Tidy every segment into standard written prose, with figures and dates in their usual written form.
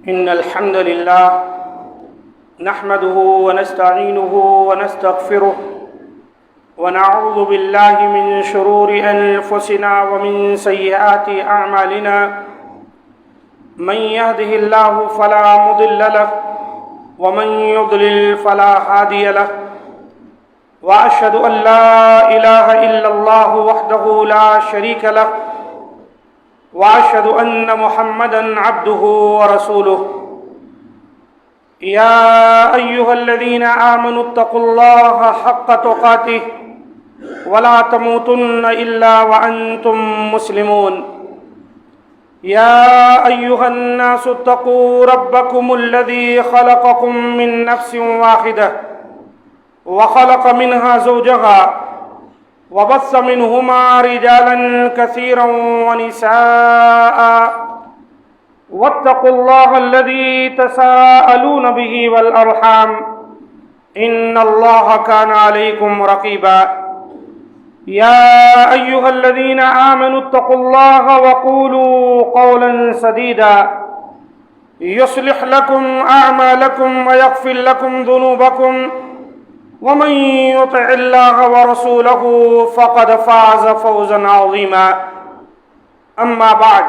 إن الحمد لله نحمده ونستعينه ونستغفره ونعوذ بالله من شرور أنفسنا ومن سيئات أعمالنا. من يهده الله فلا مضل له ومن يضلل فلا هادي له. وأشهد أن لا إله إلا الله وحده لا شريك له وأشهد أن محمدًا عبده ورسوله. يا أيها الذين آمنوا اتقوا الله حق تقاته ولا تموتن إلا وأنتم مسلمون. يا أيها الناس اتقوا ربكم الذي خلقكم من نفس واحدة وخلق منها زوجها وبث منهما رجالا كثيرا ونساء. واتقوا الله الذي تساءلون به والأرحام إن الله كان عليكم رقيبا. يا أيها الذين آمنوا اتقوا الله وقولوا قولا سديدا يصلح لكم أعمالكم ويغفر لكم ذنوبكم ومن يطع الله ورسوله فقد فاز فوزا عظيما. أما بعد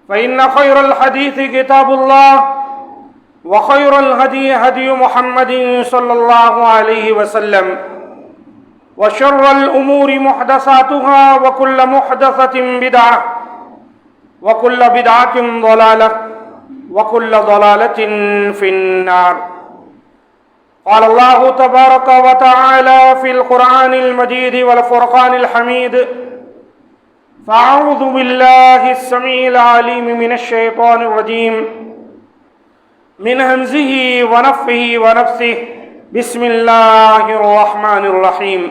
فإن خير الحديث كتاب الله وخير الهدي هدي محمد صلى الله عليه وسلم وشر الأمور محدثاتها وكل محدثة بدعة وكل بدعة ضلالة وكل ضلالة في النار. قال الله تبارك وتعالى في القرآن المجيد والفرقان الحميد: فأعوذ بالله السميع العليم من الشيطان الرجيم من همزه ونفخه ونفثه. بسم الله الرحمن الرحيم.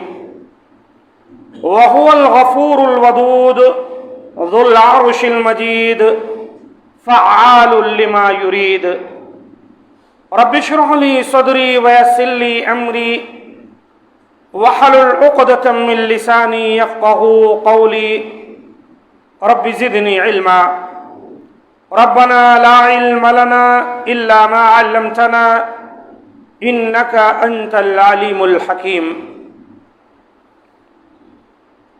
وهو الغفور الودود ذو العرش المجيد فعال لما يريد. رب اشرح لي صدري ويسر لي أمري واحلل عقدة من لساني يفقهوا قولي. رب زدني علما. ربنا لا علم لنا إلا ما علمتنا إنك أنت العليم الحكيم.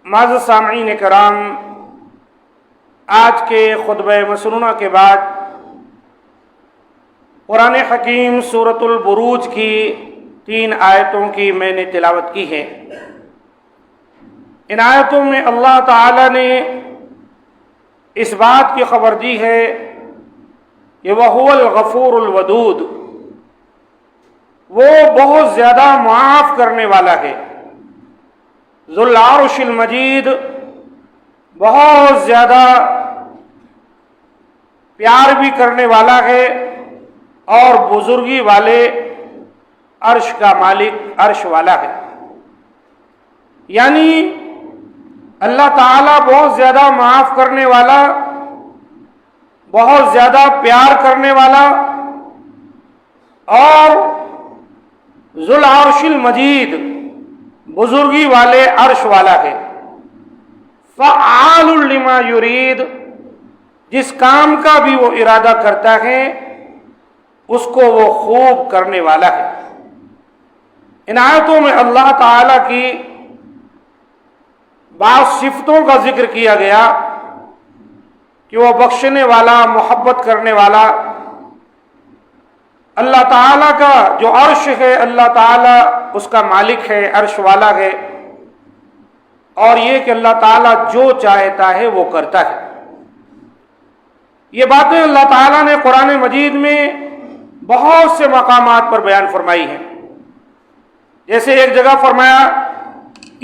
معزز سامعین کرام، آج کے خطبہ مسنونہ کے بعد قرآن حکیم سورۃ البروج کی 3 آیتوں کی میں نے تلاوت کی ہے. ان آیتوں میں اللہ تعالی نے اس بات کی خبر دی ہے کہ وَهُوَ الْغَفُورُ الْوَدُودُ، وہ بہت زیادہ معاف کرنے والا ہے. ذو العرش المجید، بہت زیادہ پیار بھی کرنے والا ہے اور بزرگی والے عرش کا مالک، عرش والا ہے. یعنی اللہ تعالیٰ بہت زیادہ معاف کرنے والا، بہت زیادہ پیار کرنے والا اور ذو العرش المجید، بزرگی والے عرش والا ہے. فعال لما یرید، جس کام کا بھی وہ ارادہ کرتا ہے اس کو وہ خوب کرنے والا ہے. ان آیتوں میں اللہ تعالی کی بعض صفتوں کا ذکر کیا گیا کہ وہ بخشنے والا، محبت کرنے والا. اللہ تعالیٰ کا جو عرش ہے، اللہ تعالیٰ اس کا مالک ہے، عرش والا ہے. اور یہ کہ اللہ تعالیٰ جو چاہتا ہے وہ کرتا ہے. یہ باتیں اللہ تعالیٰ نے قرآن مجید میں بہت سے مقامات پر بیان فرمائی ہیں. جیسے ایک جگہ فرمایا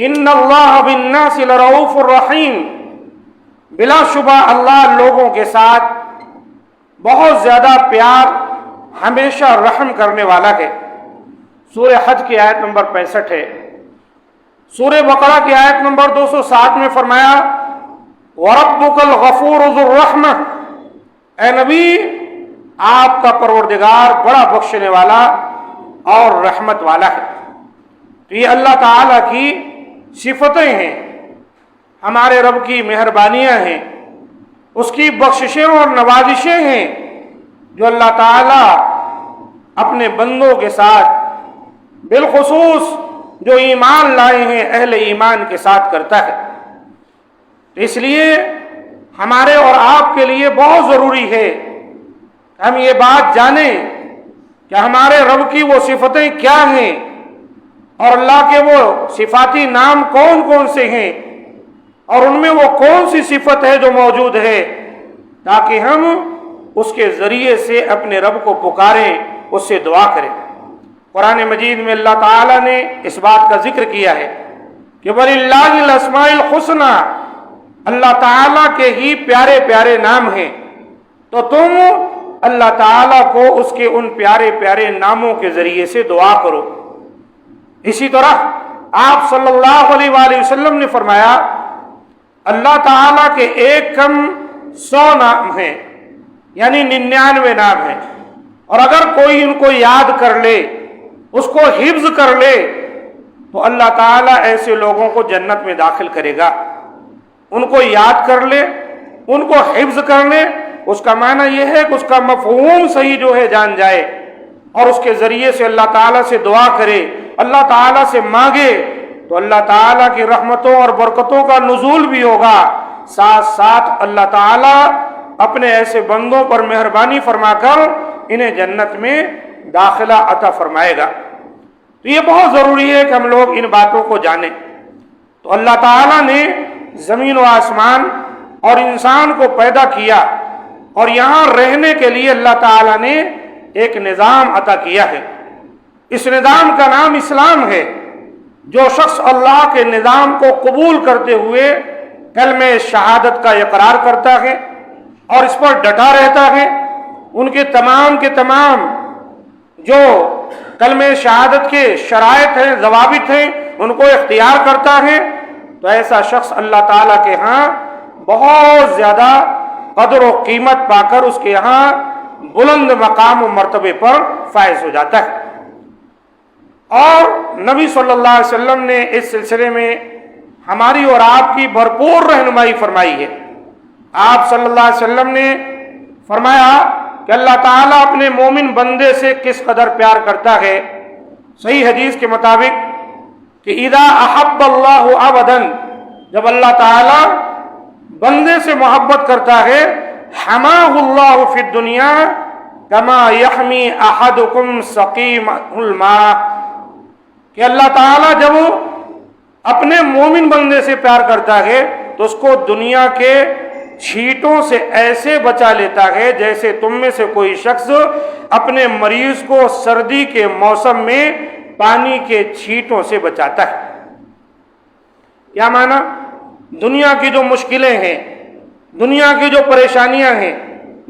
ان اللہ بالناس لرؤوف الرحیم، بلا شبہ اللہ لوگوں کے ساتھ بہت زیادہ پیار، ہمیشہ رحم کرنے والا ہے. سورہ حج کی آیت نمبر 65 ہے. سورہ بقرہ کی آیت نمبر 207 میں فرمایا وَرَبُّكَ الْغَفُورُ ذُو الرَّحْمَةِ، اے نبی آپ کا پروردگار بڑا بخشنے والا اور رحمت والا ہے. تو یہ اللہ تعالیٰ کی صفتیں ہیں، ہمارے رب کی مہربانیاں ہیں، اس کی بخششیں اور نوازشیں ہیں جو اللہ تعالیٰ اپنے بندوں کے ساتھ بالخصوص جو ایمان لائے ہیں اہل ایمان کے ساتھ کرتا ہے۔ اس لیے ہمارے اور آپ کے لیے بہت ضروری ہے کہ ہم یہ بات جانیں کہ ہمارے رب کی وہ صفتیں کیا ہیں اور اللہ کے وہ صفاتی نام کون کون سے ہیں اور ان میں وہ کون سی صفت ہے جو موجود ہے، تاکہ ہم اس کے ذریعے سے اپنے رب کو پکاریں، اس سے دعا کریں۔ قرآن مجید میں اللہ تعالیٰ نے اس بات کا ذکر کیا ہے کہ وَلِلَّهِ الْأَسْمَاءُ الْحُسْنَى، اللہ تعالیٰ کے ہی پیارے پیارے نام ہیں، تو تم اللہ تعالیٰ کو اس کے ان پیارے پیارے ناموں کے ذریعے سے دعا کرو۔ اسی طرح آپ صلی اللہ علیہ وآلہ وسلم نے فرمایا اللہ تعالیٰ کے ایک کم 100 نام ہیں، یعنی 99 نام ہیں، اور اگر کوئی ان کو یاد کر لے، اس کو حفظ کر لے، تو اللہ تعالیٰ ایسے لوگوں کو جنت میں داخل کرے گا۔ ان کو یاد کر لے، ان کو حفظ کر لے، اس کا معنی یہ ہے کہ اس کا مفہوم صحیح جو ہے جان جائے اور اس کے ذریعے سے اللہ تعالیٰ سے دعا کرے، اللہ تعالیٰ سے مانگے، تو اللہ تعالیٰ کی رحمتوں اور برکتوں کا نزول بھی ہوگا، ساتھ ساتھ اللہ تعالیٰ اپنے ایسے بندوں پر مہربانی فرما کر انہیں جنت میں داخلہ عطا فرمائے گا۔ تو یہ بہت ضروری ہے کہ ہم لوگ ان باتوں کو جانیں۔ تو اللہ تعالیٰ نے زمین و آسمان اور انسان کو پیدا کیا اور یہاں رہنے کے لیے اللہ تعالیٰ نے ایک نظام عطا کیا ہے۔ اس نظام کا نام اسلام ہے۔ جو شخص اللہ کے نظام کو قبول کرتے ہوئے کلمہ شہادت کا اقرار کرتا ہے اور اس پر ڈٹا رہتا ہے، ان کے تمام جو کلمہ شہادت کے شرائط ہیں، ضوابط ہیں، ان کو اختیار کرتا ہے، تو ایسا شخص اللہ تعالیٰ کے ہاں بہت زیادہ قدر و قیمت پا کر اس کے ہاں بلند مقام و مرتبے پر فائز ہو جاتا ہے۔ اور نبی صلی اللہ علیہ وسلم نے اس سلسلے میں ہماری اور آپ کی بھرپور رہنمائی فرمائی ہے۔ آپ صلی اللہ علیہ وسلم نے فرمایا کہ اللہ تعالیٰ اپنے مومن بندے سے کس قدر پیار کرتا ہے۔ صحیح حدیث کے مطابق کہ اذا احب اللہ عبدا، جب اللہ تعالیٰ بندے سے محبت کرتا ہے، حماہ اللہ فی الدنیا کما یحمی احدکم سقیم الماء، کہ اللہ تعالیٰ جب اپنے مومن بندے سے پیار کرتا ہے تو اس کو دنیا کے چھینٹوں سے ایسے بچا لیتا ہے جیسے تم میں سے کوئی شخص اپنے مریض کو سردی کے موسم میں پانی کے چھینٹوں سے بچاتا ہے۔ کیا معنی؟ دنیا کی جو مشکلیں ہیں، دنیا کی جو پریشانیاں ہیں،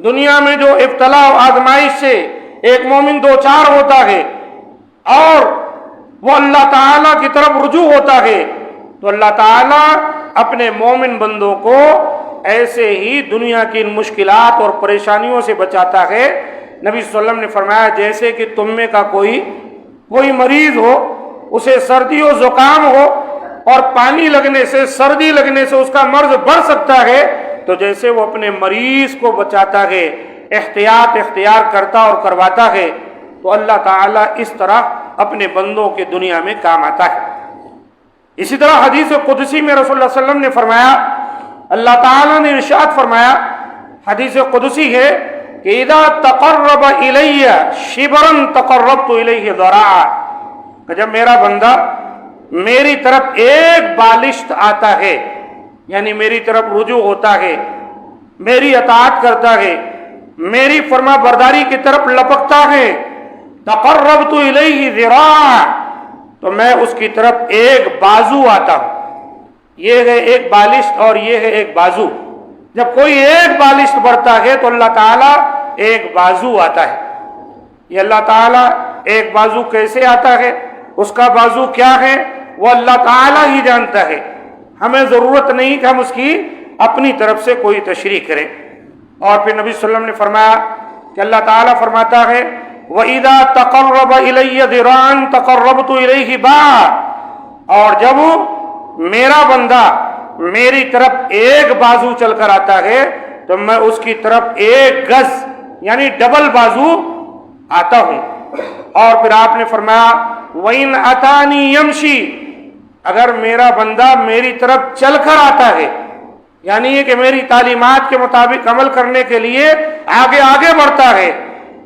دنیا میں جو ابتلا و آزمائش سے ایک مومن دو چار ہوتا ہے اور وہ اللہ تعالیٰ کی طرف رجوع ہوتا ہے، تو اللہ تعالیٰ اپنے مومن بندوں کو ایسے ہی دنیا کی ان مشکلات اور پریشانیوں سے بچاتا ہے۔ نبی صلی اللہ علیہ وسلم نے فرمایا جیسے کہ تم میں کا کوئی مریض ہو، اسے سردی و زکام ہو اور پانی لگنے سے، سردی لگنے سے اس کا مرض بڑھ سکتا ہے، تو جیسے وہ اپنے مریض کو بچاتا ہے، احتیاط اختیار کرتا اور کرواتا ہے، تو اللہ تعالیٰ اس طرح اپنے بندوں کے دنیا میں کام آتا ہے۔ اسی طرح حدیث قدسی میں رسول اللہ صلی اللہ علیہ وسلم نے فرمایا، اللہ تعالیٰ نے ارشاد فرمایا، حدیث قدسی ہے کہ اذا تقرب الی شبرا تقربت الیہ ذراعا، کہ جب میرا بندہ میری طرف ایک بالشت آتا ہے، یعنی میری طرف رجوع ہوتا ہے، میری اطاعت کرتا ہے، میری فرما برداری کی طرف لپکتا ہے، تقربت الیہ ذراعا، تو میں اس کی طرف ایک بازو آتا ہوں۔ یہ ہے ایک بالشت اور یہ ہے ایک بازو۔ جب کوئی ایک بالشت بڑھتا ہے تو اللہ تعالیٰ ایک بازو آتا ہے۔ یہ اللہ تعالیٰ ایک بازو کیسے آتا ہے، اس کا بازو کیا ہے، وہ اللہ تعالیٰ ہی جانتا ہے۔ ہمیں ضرورت نہیں کہ ہم اس کی اپنی طرف سے کوئی تشریح کریں۔ اور پھر نبی صلی اللہ علیہ وسلم نے فرمایا کہ اللہ تعالیٰ فرماتا ہے وَإِذَا تَقَرَّبَ إِلَيَّ ذِرَاعًا تَقَرَّبْتُ إِلَيْهِ بَاعًا، اور جب میرا بندہ میری طرف ایک بازو چل کر آتا ہے تو میں اس کی طرف ایک گز یعنی ڈبل بازو آتا ہوں۔ اور پھر آپ نے فرمایا وَإِنْ أَتَانِي يَمْشِي، اگر میرا بندہ میری طرف چل کر آتا ہے، یعنی یہ کہ میری تعلیمات کے مطابق عمل کرنے کے لیے آگے آگے بڑھتا ہے،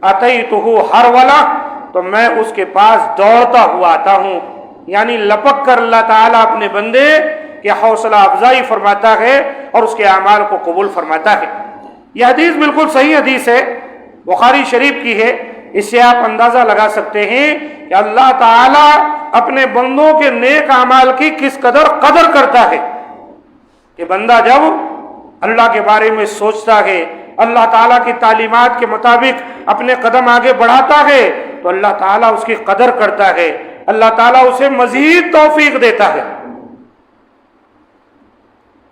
أَتَيْتُهُ هَرْوَلَةً، تو میں اس کے پاس دوڑتا ہوا آتا ہوں، یعنی لپک کر اللہ تعالیٰ اپنے بندے کی حوصلہ افزائی فرماتا ہے اور اس کے اعمال کو قبول فرماتا ہے۔ یہ حدیث بالکل صحیح حدیث ہے، بخاری شریف کی ہے۔ اس سے آپ اندازہ لگا سکتے ہیں کہ اللہ تعالیٰ اپنے بندوں کے نیک اعمال کی کس قدر قدر کرتا ہے، کہ بندہ جب اللہ کے بارے میں سوچتا ہے، اللہ تعالیٰ کی تعلیمات کے مطابق اپنے قدم آگے بڑھاتا ہے، تو اللہ تعالیٰ اس کی قدر کرتا ہے، اللہ تعالیٰ اسے مزید توفیق دیتا ہے۔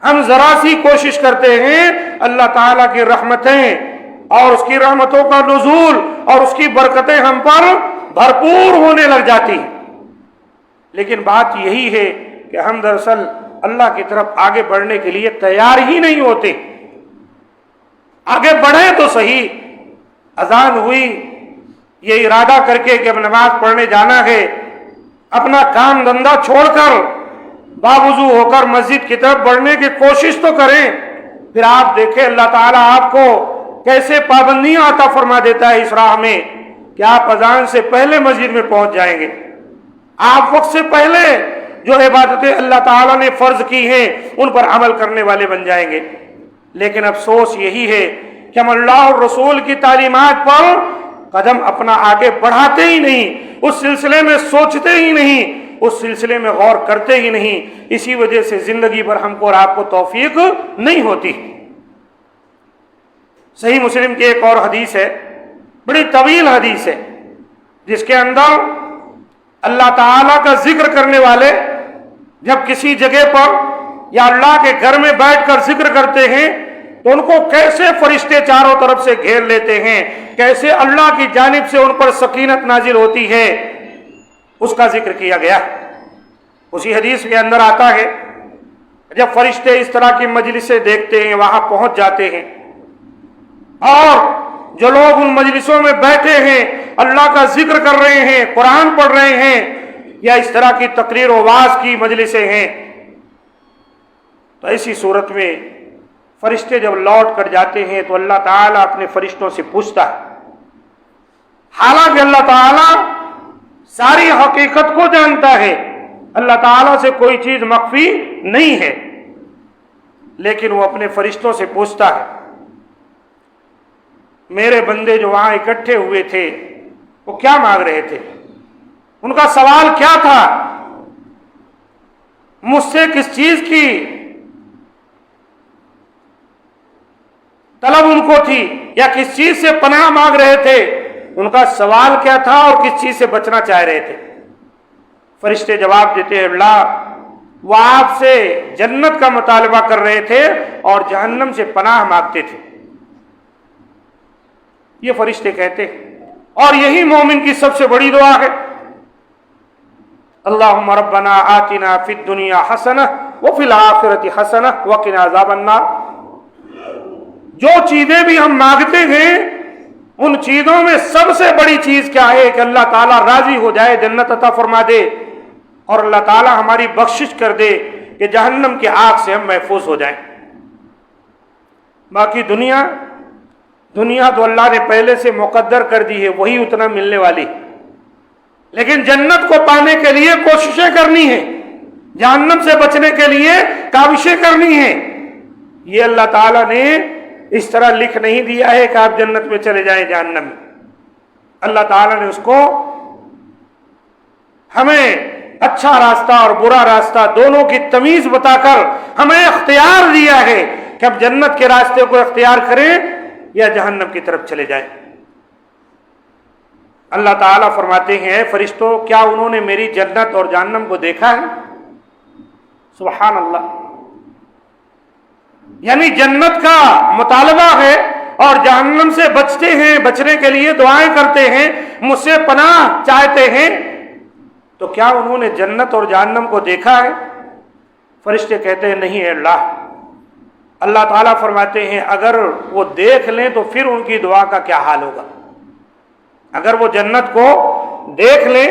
ہم ذرا سی کوشش کرتے ہیں، اللہ تعالیٰ کی رحمتیں اور اس کی رحمتوں کا نزول اور اس کی برکتیں ہم پر بھرپور ہونے لگ جاتی ہیں، لیکن بات یہی ہے کہ ہم دراصل اللہ کی طرف آگے بڑھنے کے لیے تیار ہی نہیں ہوتے۔ آگے بڑھیں تو صحیح، اذان ہوئی، یہ ارادہ کر کے کہ اب نماز پڑھنے جانا ہے، اپنا کام دھندا چھوڑ کر باوضو ہو کر مسجد کی طرف بڑھنے کی کوشش تو کریں، پھر آپ دیکھیں اللہ تعالیٰ آپ کو کیسے پابندیاں عطا فرما دیتا ہے اس راہ میں کہ آپ اذان سے پہلے مسجد میں پہنچ جائیں گے، آپ وقت سے پہلے جو عبادتیں اللہ تعالیٰ نے فرض کی ہیں ان پر عمل کرنے والے بن جائیں گے۔ لیکن افسوس یہی ہے کہ ہم اللہ اور رسول کی تعلیمات پر قدم اپنا آگے بڑھاتے ہی نہیں، اس سلسلے میں سوچتے ہی نہیں، اس سلسلے میں غور کرتے ہی نہیں، اسی وجہ سے زندگی پر ہم کو اور آپ کو توفیق نہیں ہوتی۔ صحیح مسلم کی ایک اور حدیث ہے، بڑی طویل حدیث ہے، جس کے اندر اللہ تعالیٰ کا ذکر کرنے والے جب کسی جگہ پر یا اللہ کے گھر میں بیٹھ کر ذکر کرتے ہیں تو ان کو کیسے فرشتے چاروں طرف سے گھیر لیتے ہیں، کیسے اللہ کی جانب سے ان پر سکینت نازل ہوتی ہے، اس کا ذکر کیا گیا۔ اسی حدیث کے اندر آتا ہے جب فرشتے اس طرح کی مجلسیں دیکھتے ہیں، وہاں پہنچ جاتے ہیں، اور جو لوگ ان مجلسوں میں بیٹھے ہیں، اللہ کا ذکر کر رہے ہیں، قرآن پڑھ رہے ہیں، یا اس طرح کی تقریر و واعظ کی مجلسیں ہیں، تو ایسی صورت میں فرشتے جب لوٹ کر جاتے ہیں تو اللہ تعالیٰ اپنے فرشتوں سے پوچھتا ہے، حالانکہ اللہ تعالیٰ ساری حقیقت کو جانتا ہے، اللہ تعالیٰ سے کوئی چیز مخفی نہیں ہے، لیکن وہ اپنے فرشتوں سے پوچھتا ہے، میرے بندے جو وہاں اکٹھے ہوئے تھے وہ کیا مانگ رہے تھے، ان کا سوال کیا تھا، مجھ سے کس چیز کی طلب ان کو تھی، یا کس چیز سے پناہ مانگ رہے تھے، ان کا سوال کیا تھا اور کس چیز سے بچنا چاہ رہے تھے۔ فرشتے جواب دیتے ہیں، اللہ وہ آپ سے جنت کا مطالبہ کر رہے تھے اور جہنم سے پناہ مانگتے تھے۔ یہ فرشتے کہتے ہیں، اور یہی مومن کی سب سے بڑی دعا ہے، اللہم ربنا آتنا فی الدنیا حسنہ وفی الآخرۃ حسنہ وقنا عذاب النار۔ جو چیزیں بھی ہم مانگتے ہیں ان چیزوں میں سب سے بڑی چیز کیا ہے کہ اللہ تعالیٰ راضی ہو جائے، جنت عطا فرما دے، اور اللہ تعالیٰ ہماری بخشش کر دے کہ جہنم کی آگ سے ہم محفوظ ہو جائیں۔ باقی دنیا تو اللہ نے پہلے سے مقدر کر دی ہے، وہی اتنا ملنے والی، لیکن جنت کو پانے کے لیے کوششیں کرنی ہیں، جہنم سے بچنے کے لیے کاوشیں کرنی ہیں۔ یہ اللہ تعالیٰ نے اس طرح لکھ نہیں دیا ہے کہ آپ جنت میں چلے جائیں جہنم میں، اللہ تعالیٰ نے اس کو ہمیں اچھا راستہ اور برا راستہ دونوں کی تمیز بتا کر ہمیں اختیار دیا ہے کہ اب جنت کے راستے کو اختیار کریں یا جہنم کی طرف چلے جائیں۔ اللہ تعالیٰ فرماتے ہیں، فرشتوں کیا انہوں نے میری جنت اور جہنم کو دیکھا ہے؟ سبحان اللہ، یعنی جنت کا مطالبہ ہے اور جہنم سے بچتے ہیں، بچنے کے لیے دعائیں کرتے ہیں، مجھ سے پناہ چاہتے ہیں، تو کیا انہوں نے جنت اور جہنم کو دیکھا ہے؟ فرشتے کہتے ہیں نہیں ہے اللہ، اللہ تعالیٰ فرماتے ہیں اگر وہ دیکھ لیں تو پھر ان کی دعا کا کیا حال ہوگا۔ اگر وہ جنت کو دیکھ لیں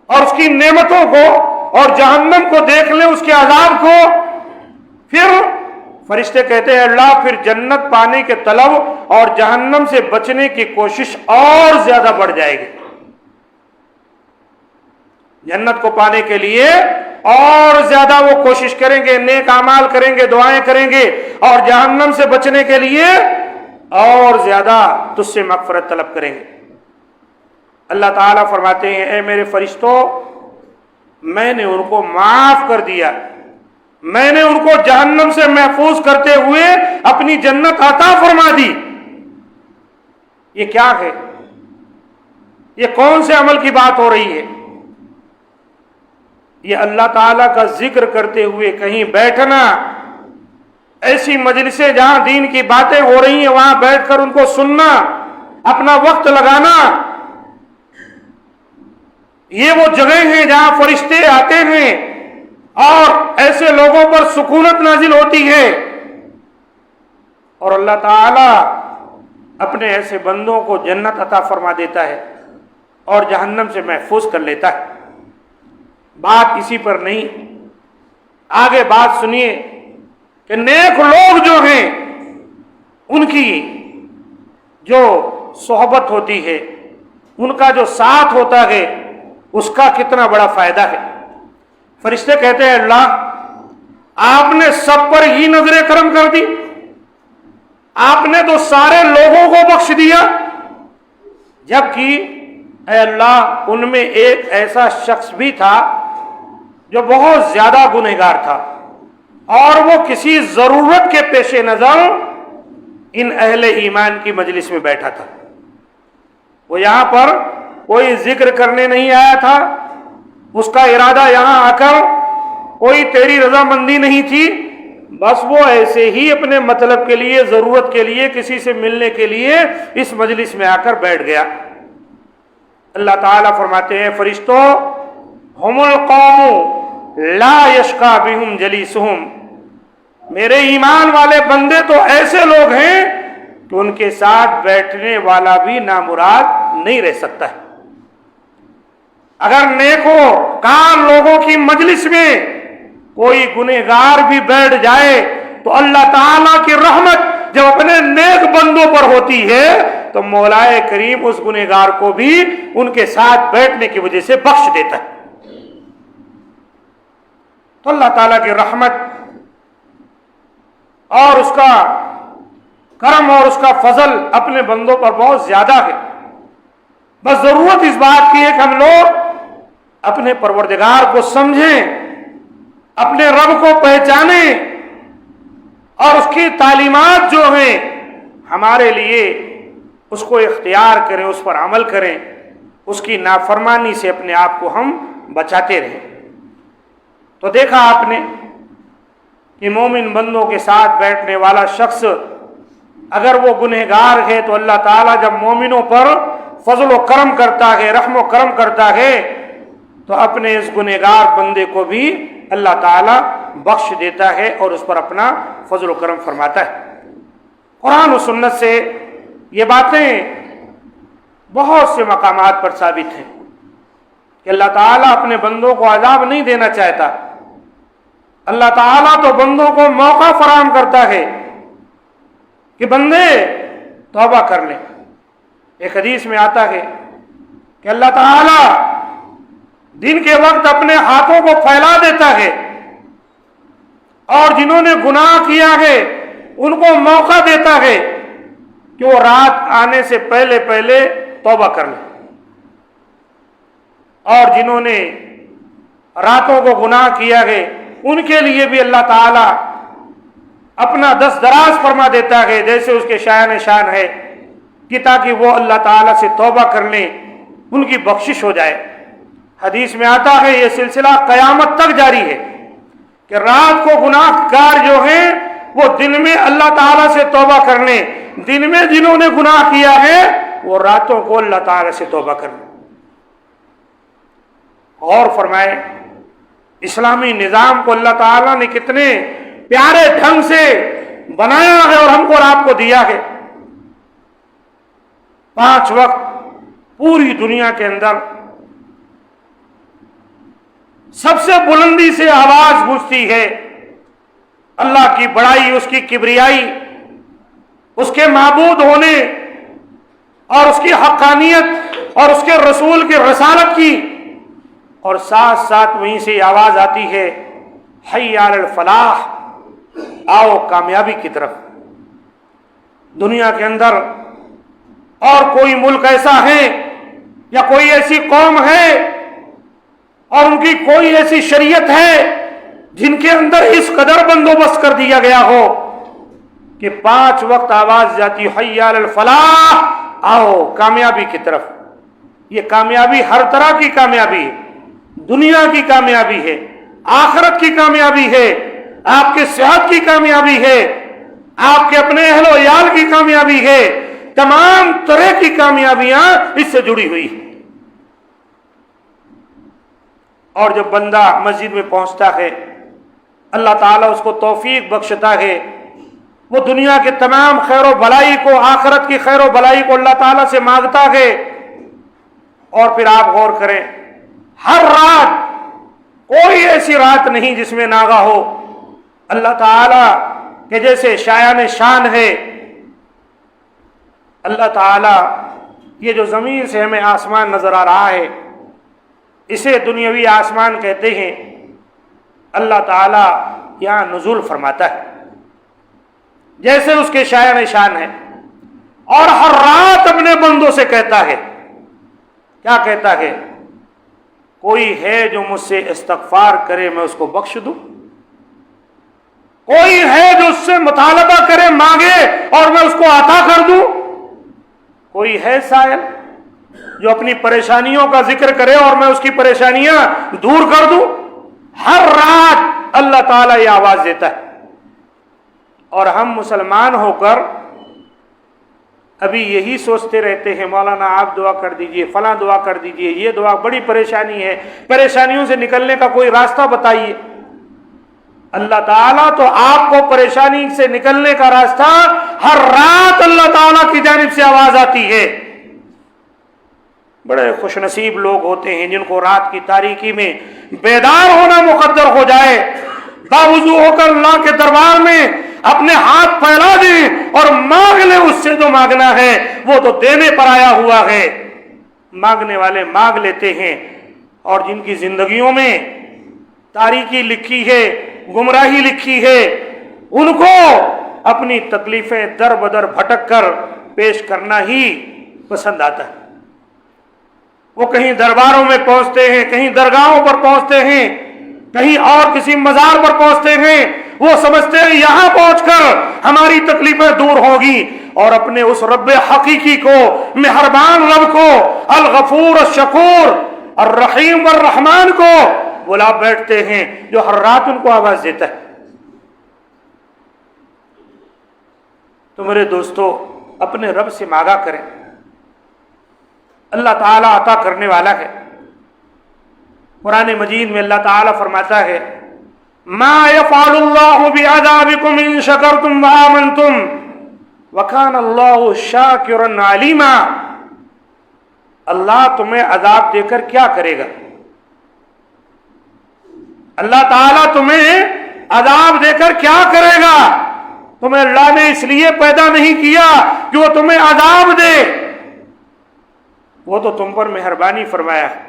اور اس کی نعمتوں کو اور جہنم کو دیکھ لیں، اس کے عذاب کو، پھر فرشتے کہتے ہیں اللہ پھر جنت پانے کے طلب اور جہنم سے بچنے کی کوشش اور زیادہ بڑھ جائے گی۔ جنت کو پانے کے لیے اور زیادہ وہ کوشش کریں گے، نیک اعمال کریں گے، دعائیں کریں گے، اور جہنم سے بچنے کے لیے اور زیادہ تجھ سے مغفرت طلب کریں گے۔ اللہ تعالیٰ فرماتے ہیں اے میرے فرشتوں، میں نے ان کو معاف کر دیا، میں نے ان کو جہنم سے محفوظ کرتے ہوئے اپنی جنت عطا فرما دی۔ یہ کیا ہے؟ یہ کون سے عمل کی بات ہو رہی ہے؟ یہ اللہ تعالیٰ کا ذکر کرتے ہوئے کہیں بیٹھنا، ایسی مجلسیں جہاں دین کی باتیں ہو رہی ہیں وہاں بیٹھ کر ان کو سننا، اپنا وقت لگانا، یہ وہ جگہ ہیں جہاں فرشتے آتے ہیں اور ایسے لوگوں پر سکونت نازل ہوتی ہے، اور اللہ تعالیٰ اپنے ایسے بندوں کو جنت عطا فرما دیتا ہے اور جہنم سے محفوظ کر لیتا ہے۔ بات اسی پر نہیں، آگے بات سنیے کہ نیک لوگ جو ہیں ان کی جو صحبت ہوتی ہے، ان کا جو ساتھ ہوتا ہے، اس کا کتنا بڑا فائدہ ہے۔ فرشتے کہتے ہیں اللہ آپ نے سب پر ہی نظر کرم کر دی، آپ نے تو سارے لوگوں کو بخش دیا، جبکہ اے اللہ ان میں ایک ایسا شخص بھی تھا جو بہت زیادہ گنہگار تھا، اور وہ کسی ضرورت کے پیش نظر ان اہل ایمان کی مجلس میں بیٹھا تھا۔ وہ یہاں پر کوئی ذکر کرنے نہیں آیا تھا، اس کا ارادہ یہاں آ کر کوئی تیری رضامندی نہیں تھی، بس وہ ایسے ہی اپنے مطلب کے لیے، ضرورت کے لیے، کسی سے ملنے کے لیے اس مجلس میں آ کر بیٹھ گیا۔ اللہ تعالیٰ فرماتے ہیں فرشتوں ہم القوم لا یشقی بہم جلیسہم، میرے ایمان والے بندے تو ایسے لوگ ہیں کہ ان کے ساتھ بیٹھنے والا بھی نامراد نہیں رہ سکتا ہے۔ اگر نیکو کار لوگوں کی مجلس میں کوئی گنہگار بھی بیٹھ جائے تو اللہ تعالیٰ کی رحمت جب اپنے نیک بندوں پر ہوتی ہے تو مولا کریم اس گنہگار کو بھی ان کے ساتھ بیٹھنے کی وجہ سے بخش دیتا ہے۔ تو اللہ تعالیٰ کی رحمت اور اس کا کرم اور اس کا فضل اپنے بندوں پر بہت زیادہ ہے، بس ضرورت اس بات کی ہے کہ ہم لوگ اپنے پروردگار کو سمجھیں، اپنے رب کو پہچانیں، اور اس کی تعلیمات جو ہیں ہمارے لیے اس کو اختیار کریں، اس پر عمل کریں، اس کی نافرمانی سے اپنے آپ کو ہم بچاتے رہیں۔ تو دیکھا آپ نے کہ مومن بندوں کے ساتھ بیٹھنے والا شخص اگر وہ گنہگار ہے تو اللہ تعالیٰ جب مومنوں پر فضل و کرم کرتا ہے، رحم و کرم کرتا ہے، تو اپنے اس گنہگار بندے کو بھی اللہ تعالیٰ بخش دیتا ہے اور اس پر اپنا فضل و کرم فرماتا ہے۔ قرآن و سنت سے یہ باتیں بہت سے مقامات پر ثابت ہیں کہ اللہ تعالیٰ اپنے بندوں کو عذاب نہیں دینا چاہتا، اللہ تعالیٰ تو بندوں کو موقع فراہم کرتا ہے کہ بندے توبہ کر لیں۔ ایک حدیث میں آتا ہے کہ اللہ تعالیٰ دن کے وقت اپنے ہاتھوں کو پھیلا دیتا ہے اور جنہوں نے گناہ کیا ہے ان کو موقع دیتا ہے کہ وہ رات آنے سے پہلے پہلے توبہ کر لیں، اور جنہوں نے راتوں کو گناہ کیا ہے ان کے لیے بھی اللہ تعالیٰ اپنا دست دراز فرما دیتا ہے جیسے اس کے شان ہے کہ تاکہ وہ اللہ تعالیٰ سے توبہ کر لیں، ان کی بخشش ہو جائے۔ حدیث میں آتا ہے یہ سلسلہ قیامت تک جاری ہے کہ رات کو گناہ گار جو ہیں وہ دن میں اللہ تعالیٰ سے توبہ کر لیں، دن میں جنہوں نے گناہ کیا ہے وہ راتوں کو اللہ تعالیٰ سے توبہ کر لیں۔ اور فرمائے اسلامی نظام کو اللہ تعالیٰ نے کتنے پیارے ڈھنگ سے بنایا ہے اور ہم کو اور آپ کو دیا ہے۔ 5 وقت پوری دنیا کے اندر سب سے بلندی سے آواز گونجتی ہے اللہ کی بڑائی، اس کی کبریائی، اس کے معبود ہونے اور اس کی حقانیت اور اس کے رسول کی رسالت کی، اور ساتھ ساتھ وہیں سے آواز آتی ہے حی علی الفلاح، آؤ کامیابی کی طرف۔ دنیا کے اندر اور کوئی ملک ایسا ہے یا کوئی ایسی قوم ہے اور ان کی کوئی ایسی شریعت ہے جن کے اندر اس قدر بندوبست کر دیا گیا ہو کہ 5 وقت آواز جاتی حی علی الفلاح، آؤ کامیابی کی طرف۔ یہ کامیابی ہر طرح کی کامیابی ہے، دنیا کی کامیابی ہے، آخرت کی کامیابی ہے، آپ کے صحت کی کامیابی ہے، آپ کے اپنے اہل و عیال کی کامیابی ہے، تمام طرح کی کامیابیاں اس سے جڑی ہوئی ہیں۔ اور جب بندہ مسجد میں پہنچتا ہے، اللہ تعالیٰ اس کو توفیق بخشتا ہے، وہ دنیا کے تمام خیر و بھلائی کو، آخرت کی خیر و بھلائی کو اللہ تعالیٰ سے مانگتا ہے۔ اور پھر آپ غور کریں، ہر رات کوئی ایسی رات نہیں جس میں ناغہ ہو اللہ تعالیٰ کے جیسے شایان شان ہے۔ اللہ تعالیٰ یہ جو زمین سے ہمیں آسمان نظر آ رہا ہے، اسے دنیاوی آسمان کہتے ہیں۔ اللہ تعالیٰ یہاں نزول فرماتا ہے جیسے اس کے شایان شان ہے، اور ہر رات اپنے بندوں سے کہتا ہے، کیا کہتا ہے؟ کوئی ہے جو مجھ سے استغفار کرے میں اس کو بخش دوں، کوئی ہے جو اس سے مطالبہ کرے، مانگے اور میں اس کو عطا کر دوں، کوئی ہے سائل جو اپنی پریشانیوں کا ذکر کرے اور میں اس کی پریشانیاں دور کر دوں۔ ہر رات اللہ تعالیٰ یہ آواز دیتا ہے، اور ہم مسلمان ہو کر ابھی یہی سوچتے رہتے ہیں مولانا آپ دعا کر دیجئے، فلاں دعا کر دیجئے، یہ دعا، بڑی پریشانی ہے، پریشانیوں سے نکلنے کا کوئی راستہ بتائیے۔ اللہ تعالیٰ تو آپ کو پریشانی سے نکلنے کا راستہ ہر رات اللہ تعالیٰ کی جانب سے آواز آتی ہے۔ بڑے خوش نصیب لوگ ہوتے ہیں جن کو رات کی تاریکی میں بیدار ہونا مقدر ہو جائے، باوضو ہو کر اللہ کے دربار میں اپنے ہاتھ پھیلا دیں اور مانگ لیں، اس سے جو مانگنا ہے وہ تو دینے پر آیا ہوا ہے۔ مانگنے والے مانگ لیتے ہیں، اور جن کی زندگیوں میں تاریکی لکھی ہے، گمراہی لکھی ہے، ان کو اپنی تکلیفیں در بدر بھٹک کر پیش کرنا ہی پسند آتا ہے۔ وہ کہیں درباروں میں پہنچتے ہیں، کہیں درگاہوں پر پہنچتے ہیں، کہیں اور کسی مزار پر پہنچتے ہیں، وہ سمجھتے ہیں یہاں پہنچ کر ہماری تکلیفیں دور ہوگی، اور اپنے اس رب حقیقی کو، مہربان رب کو، الغفور الشکور الرحیم والرحمان کو بلا بیٹھتے ہیں، جو ہر رات ان کو آواز دیتا ہے۔ تو میرے دوستو، اپنے رب سے مانگا کریں، اللہ تعالیٰ عطا کرنے والا ہے۔ قرآن مجید میں اللہ تعالیٰ فرماتا ہے ما يفعل الله بعذابكم ان شكرتم وآمنتم وكان الله شاكرا عليما۔ اللہ تمہیں عذاب دے کر کیا کرے گا؟ اللہ تعالیٰ تمہیں عذاب دے کر کیا کرے گا؟ تمہیں اللہ نے اس لیے پیدا نہیں کیا کہ وہ تمہیں عذاب دے، وہ تو تم پر مہربانی فرمایا ہے۔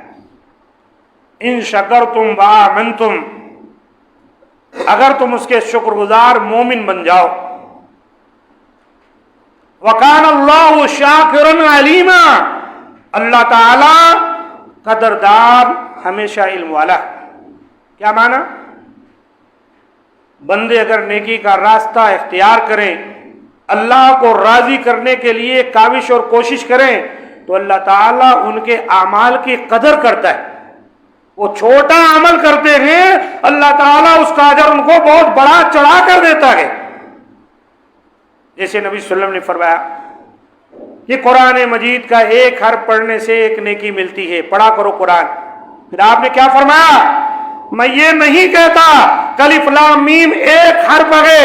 ان شکرتم وآمنتم، اگر تم اس کے شکر گزار مومن بن جاؤ۔ وکان اللہ شاکرا علیما، اللہ تعالی قدردان، ہمیشہ علم والا۔ کیا معنی؟ بندے اگر نیکی کا راستہ اختیار کریں، اللہ کو راضی کرنے کے لیے کاوش اور کوشش کریں، تو اللہ تعالیٰ ان کے اعمال کی قدر کرتا ہے۔ وہ چھوٹا عمل کرتے ہیں، اللہ تعالیٰ اس کا اجر ان کو بہت بڑا چڑھا کر دیتا ہے۔ جیسے نبی صلی اللہ علیہ وسلم نے فرمایا کہ قرآن مجید کا ایک حرف پڑھنے سے ایک نیکی ملتی ہے، پڑھا کرو قرآن۔ پھر آپ نے کیا فرمایا؟ میں یہ نہیں کہتا کہ الف لام میم ایک حرف ہے،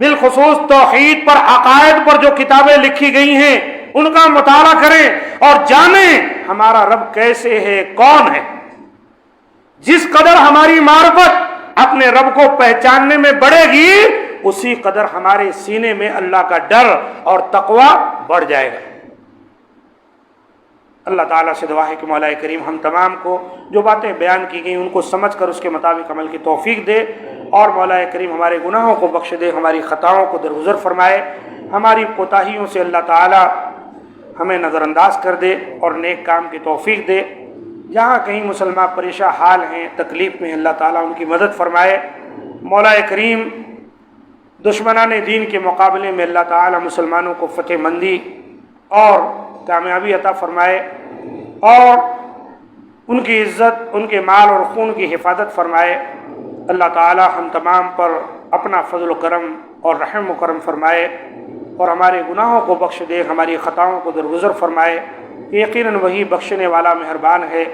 بالخصوص توحید پر، عقائد پر جو کتابیں لکھی گئی ہیں ان کا مطالعہ کریں اور جانیں ہمارا رب کیسے ہے، کون ہے۔ جس قدر ہماری معرفت اپنے رب کو پہچاننے میں بڑھے گی، اسی قدر ہمارے سینے میں اللہ کا ڈر اور تقوی بڑھ جائے گا۔ اللہ تعالیٰ سے دعا ہے کہ مولا کریم ہم تمام کو جو باتیں بیان کی گئیں ان کو سمجھ کر اس کے مطابق عمل کی توفیق دے، اور مولا کریم ہمارے گناہوں کو بخش دے، ہماری خطاؤں کو درگزر فرمائے، ہماری کوتاہیوں سے اللہ تعالیٰ ہمیں نظر انداز کر دے اور نیک کام کی توفیق دے۔ جہاں کہیں مسلمان پریشان حال ہیں، تکلیف میں، اللہ تعالیٰ ان کی مدد فرمائے۔ مولا کریم دشمنان دین کے مقابلے میں اللہ تعالیٰ مسلمانوں کو فتح مندی اور کامیابی عطا فرمائے، اور ان کی عزت، ان کے مال اور خون کی حفاظت فرمائے۔ اللہ تعالیٰ ہم تمام پر اپنا فضل و کرم اور رحم و کرم فرمائے اور ہمارے گناہوں کو بخش دے، ہماری خطاؤں کو درگزر فرمائے۔ یقیناً وہی بخشنے والا مہربان ہے۔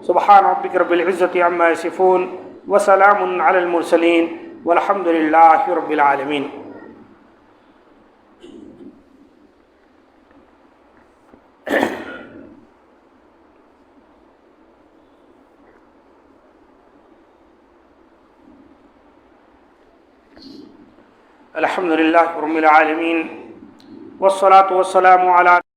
سبحان ربک رب العزت عما یصفون وسلام علی المرسلین والحمد للہ رب العالمین۔ الحمد للہ رب العالمین والصلاة والسلام علی